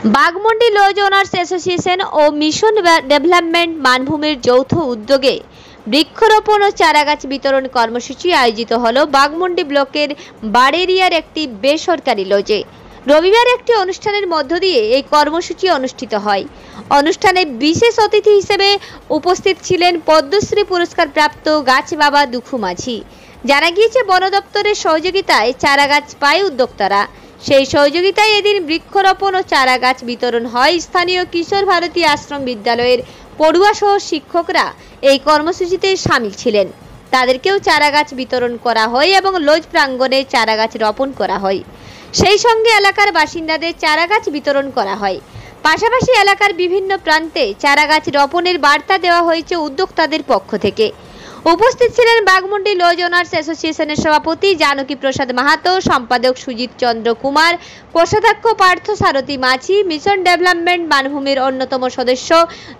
Baghmundi lodge owners association ও mission development মানভূমির যৌথ উদ্যোগে বৃক্ষরোপণ ও চারাগাছ বিতরণ কর্মসূচি আয়োজিত হলো বাগমুন্ডি ব্লকের বাড়েরিয়ার একটি বেসরকারি লজে। রবিবার একটি অনুষ্ঠানের মধ্য দিয়ে এই কর্মসূচি অনুষ্ঠিত হয়। অনুষ্ঠানে বিশেষ অতিথি হিসেবে উপস্থিত ছিলেন পদ্মশ্রী পুরস্কার প্রাপ্ত গাছ বাবা দুখু মাঝি। জানা গিয়েছে বন দপ্তরের সহযোগিতায় চারাগাছ পায় উদ্যোক্তারা। সেই সহযোগিতায় এদিন বৃক্ষরোপণ ও চারাগাছ বিতরণ হয়। স্থানীয় কিশোর ভারতী আশ্রম বিদ্যালয়ের পড়ুয়া সহ শিক্ষকরা এই কর্মসূচিতে শামিল ছিলেন। তাদেরকেও চারাগাছ বিতরণ করা হয় এবং লজ প্রাঙ্গণে চারাগাছ রোপণ করা হয়। সেই সঙ্গে এলাকার বাসিন্দাদের চারাগাছ বিতরণ করা হয়। পাশাপাশি এলাকার বিভিন্ন প্রান্তে চারাগাছ রোপণের বার্তা দেওয়া হয়েছে উদ্যোক্তাদের পক্ষ থেকে। উপস্থিত ছিলেন বাগমুন্ডি লজ ওনার্স অ্যাসোসিয়েশনের সভাপতি জানকী প্রসাদ মাহাতো, সম্পাদক সুজিত চন্দ্র কুমার, কোষাধ্যক্ষ পার্থ সারথী মাঝি, মিশন ডেভেলপমেন্ট মানভূমির অন্যতম সদস্য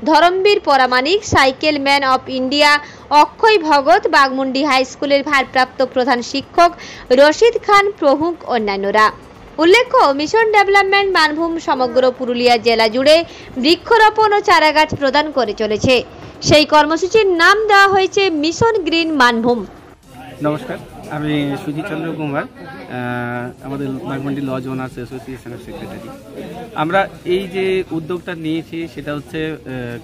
Dharambir Paramanik, cycle man of India Akshay Bhagat, Baghmundi high স্কুলের ভারপ্রাপ্ত প্রধান শিক্ষক রশিদ খান প্রমুখ অন্যান্যরা। উল্লেখ্য, মিশন ডেভেলপমেন্ট মানভূম সমগ্র পুরুলিয়া জেলা জুড়ে বৃক্ষরোপণ ও চারাগাছ প্রদান করে চলেছে। সেই কর্মসূচির নাম দেওয়া হয়েছে মিশন গ্রিন মানভূম। নমস্কার, আমি সুজিত চন্দ্র কুমার, আমাদের বাগমুন্ডি লজ ওনার্স অ্যাসোসিয়েশনের সেক্রেটারি। আমরা এই যে উদ্যোগটা নিয়েছি সেটা হচ্ছে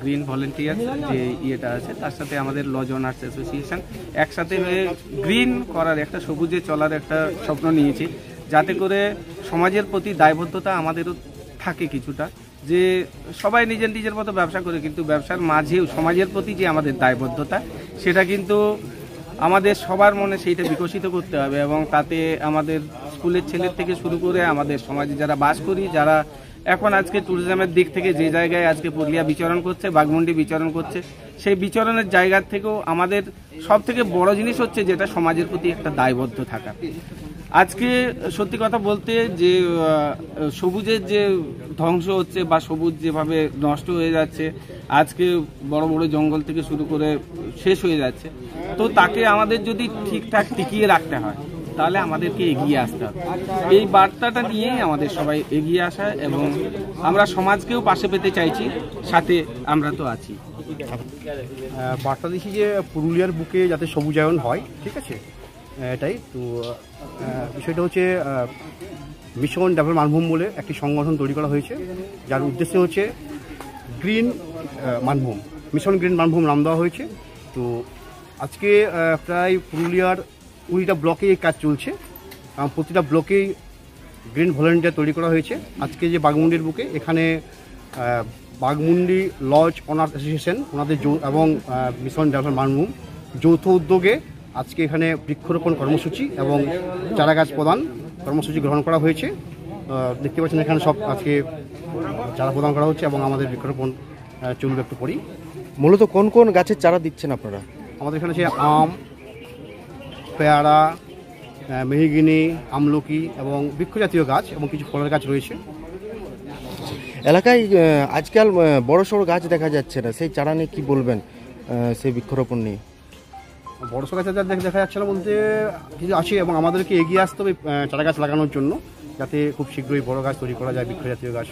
গ্রিন ভলেন্টিয়ার যে ইয়েটা আছে, তার সাথে আমাদের লজ ওনার্স অ্যাসোসিয়েশন একসাথে হয়ে গ্রিন করার একটা সবুজে চলার একটা স্বপ্ন নিয়েছি, যাতে করে সমাজের প্রতি দায়বদ্ধতা আমাদেরও থাকে কিছুটা, যে সবাই নিজের নিজের মতো ব্যবসা করে, কিন্তু ব্যবসার মাঝেও সমাজের প্রতি যে আমাদের দায়বদ্ধতা সেটা কিন্তু আমাদের সবার মনে সেইটা বিকশিত করতে হবে। এবং তাতে আমাদের স্কুলের ছেলের থেকে শুরু করে আমাদের সমাজে যারা বাস করি, যারা এখন আজকে ট্যুরিজমের দিক থেকে যে জায়গায় আজকে পুরুলিয়া বিচরণ করছে, বাগমুন্ডি বিচরণ করছে, সেই বিচরণের জায়গার থেকেও আমাদের সব থেকে বড় জিনিস হচ্ছে যেটা সমাজের প্রতি একটা দায়বদ্ধ থাকা। আজকে সত্যি কথা বলতে যে সবুজের যে ধ্বংস হচ্ছে বা সবুজ যেভাবে নষ্ট হয়ে যাচ্ছে, আজকে বড় বড় জঙ্গল থেকে শুরু করে শেষ হয়ে যাচ্ছে, তো তাকে আমাদের যদি ঠিকঠাক টিকিয়ে রাখতে হয় তাহলে আমাদেরকে এগিয়ে আসতে হবে। এই বার্তাটা নিয়েই আমাদের সবাই এগিয়ে আসা, এবং আমরা সমাজকেও পাশে পেতে চাইছি, সাথে আমরা তো আছি। বার্তা দিচ্ছি যে পুরুলিয়ার বুকে যাতে সবুজায়ন হয়, ঠিক আছে, এটাই তো। বিষয়টা হচ্ছে মিশন ডেভেলপমেন্ট মানভূম বলে একটি সংগঠন তৈরি করা হয়েছে, যার উদ্দেশ্য হচ্ছে green Manbhum, mission green Manbhum নাম দেওয়া হয়েছে। তো আজকে প্রায় পুরুলিয়ার 20টা ব্লকে এই কাজ চলছে। প্রতিটা ব্লকেই গ্রিন ভলেন্টিয়ার তৈরি করা হয়েছে। আজকে যে বাগমুন্ডির বুকে, এখানে বাগমুন্ডি লজ ওনার্স অ্যাসোসিয়েশন ওনাদের এবং মিশন ডেভেলপমেন্ট মানভূম যৌথ উদ্যোগে আজকে এখানে বৃক্ষরোপণ কর্মসূচি এবং চারাগাছ প্রদান কর্মসূচি গ্রহণ করা হয়েছে। দেখতে পাচ্ছেন এখানে সব আজকে চারা প্রদান করা হচ্ছে এবং আমাদের বৃক্ষরোপণ চলবে একটু পরেই। মূলত কোন কোন গাছের চারা দিচ্ছেন আপনারা? আমাদের এখানে আছে আম, পেয়ারা, মেহগিনি, আমলকি এবং বৃক্ষজাতীয় গাছ এবং কিছু ফলের গাছ রয়েছে। এলাকায় আজকাল বড় সড়ো গাছ দেখা যাচ্ছে না, সেই চারা নিয়ে কী বলবেন, সেই বৃক্ষরোপণ নিয়ে? বড় সড়ো গাছ দেখা যাচ্ছে না বলতে কিছু আছে, এবং আমাদেরকে এগিয়ে আসতে হবে চারা গাছ লাগানোর জন্য, যাতে খুব শীঘ্রই বড় গাছ তৈরি করা যায়, বৃক্ষজাতীয় গাছ।